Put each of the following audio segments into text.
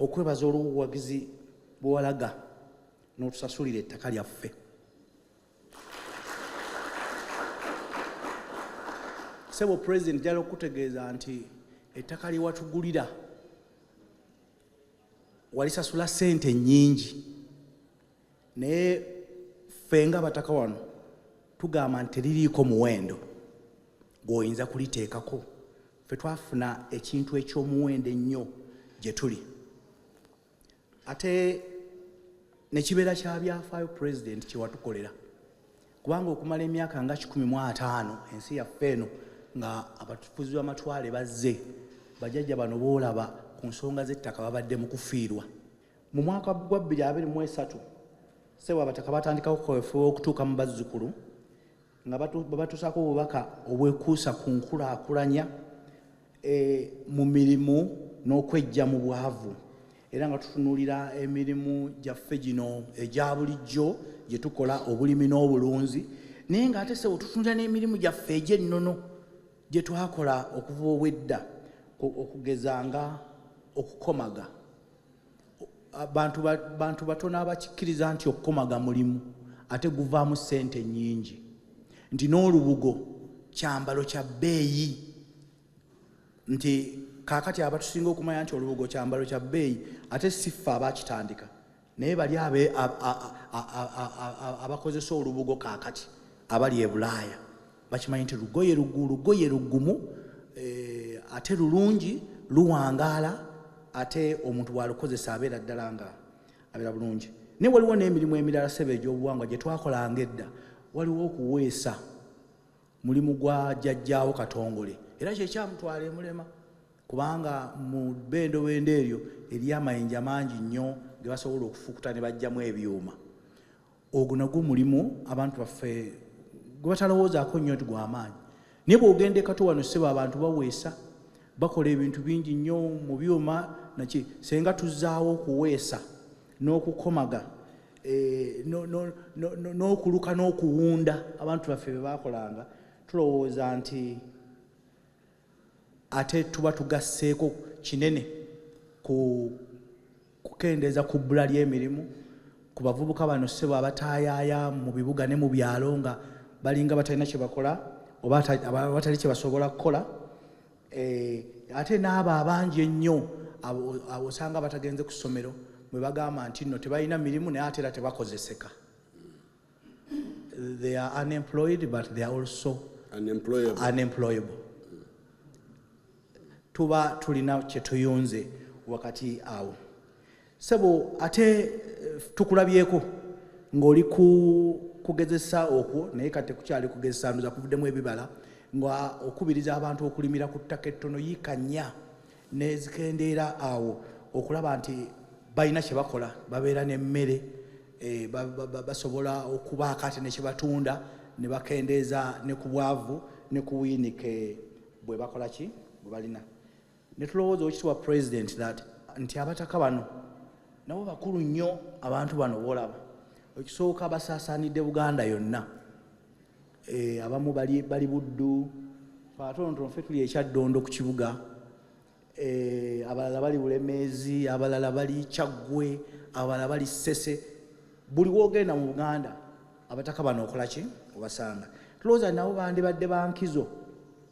okwebaza olw'obuwagizi bwewalaga n'otusasulira ettaka lyaffe. Sebo President jala okutegeeza nti ettaka lyewatugulira walisasula ssente nnyingi, naye ffe nga abataka wano tugamba nti teririiko muwendo gw'oyinza kuliteekako. Ffe twafuna ekintu eky'omuwendo ennyo gye tuli. Ate ne kibeera kya byafaayo President kye watukolera, kubanga okumala emyaka nga 15 ensi yaffe eno nga abatufuzi b'amatwale bazze, bajjajja bano boolaba ku nsonga z'ettaka babadde mu kufiirwa. Mu mwaka gwa 2023 Sebo abataka batandikawo kaweefube okutuuka mu bazzukulu nga babatuusako obubaka obwekuusa ku nkulaakulanya mu mirimu n'okwejja mu bwavu, era nga tutunuulira emirimu gyaffe gino egya bulijjo gye tukola, obulimi n'obulunzi, naye ng'ate Sebo tutunuulira n'emirimu gyaffe egy'ennono gye twakola okuva obwedda, okugeza nga okukomaga. Bantu batono abakikkiriza nti okukomaga mulimu ate guvaamu ssente nnyingi, nti n'olubugo kyambalo kya bbeeyi, nti kaakati abatusinga okumanya nti olubugo kyambalo kya bbeeyi ate si ffe abakitandika, naye bali abakozesa olubugo kaakati abali e Bulaaya bakimanyi nti lugoye lugumu, ate lulungi, luwangaala, ate omuntu bw'alukozesa abeera ddala nga abeera bulungi. Naye waliwo n'emirimu emirala Sebo egy'obuwangwa gye twakolanga edda. Waliwo okuweesa, mulimu gwa jjajjaawo Katongole, era kyekyamutwala emulema, kubanga mu bendobendo eryo eriyo amayinja mangi nnyo ge basobola okufukuta ne bajjamu ebyuma. Ogwo nagwo mulimu abantu baffe gwe batalowoozaako nnyo nti gw'amaanyi. Naye bw'ogenda e Kato wano Sebo abantu baweesa, bakola ebintu bingi nnyo mu byuma naki. Senga tuzzaawo okuweesa n'okukomaga n'okuluka n'okuwunda abantu baffe bye bakolanga, tulowooza nti ate tuba tugasseeko kinene ku kukendeeza ku bbula ly'emirimu ku bavubuka bano Sebo abataayaaya mu bibuga ne mu byalo nga balinga batalina kye bakola oba batali kye basobola kukola. Ate n'abo abangi ennyo abo osanga batagenze ku ssomero bwe bagamba nti nno tebalina mirimu naye ate era tebakozeseka. They are unemployed but they are also unemployable. Tuba tulina kye tuyunze wakati awo. Sebo ate tukulabyeko ng'oli kugezesa okwo, naye kati kukyali kugezesa nduza kuvuddemu ebibala, nga okubiriza abantu okulimira ku ttaka ettono yiika 4 n'ezikendeera awo okulaba nti balina kye bakola, babeera n'emmere, basobola okubaako ate ne kye batunda, ne bakendeeza ne ku bwavu ne ku wiinike bwe bakola ki bwe balina. Ne tulowooza Oweekitiibwa President nti abataka bano nabo bakulu nnyo abantu bano boolaba. Ekisooka basaasaanidde Buganda yonna. Abamu bali Buddu, Katono ffe tuli ekyaddondo ku kibuga, abalala bali Bulemeezi, abalala bali Kyaggwe, abalala bali Ssese. Buli wogenda mu Buganda abataka bano okola ki obasanga. Tulowooza nabo bandibadde bankizo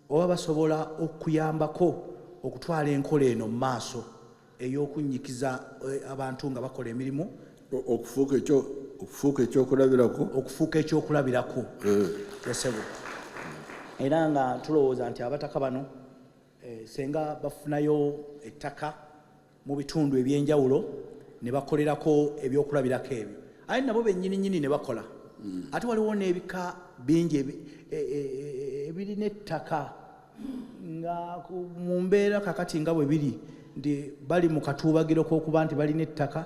oba basobola okuyambako okutwala enkola eno mu maaso ey'okunnyikiza abantu nga bakola emirimu, okufuuka ekyokulabirako. Sebo era nga tulowooza nti abataka bano senga bafunayo ettaka mu bitundu ebyenjawulo ne bakolerako ebyokulabirako ebyo, aye nabo bennyini ne bakola. Ate waliwo n'ebika bingi ebirina ettaka nga mu mbeera kakati nga bwe biri nti bali mu katuubagiro k'okuba nti balina ettaka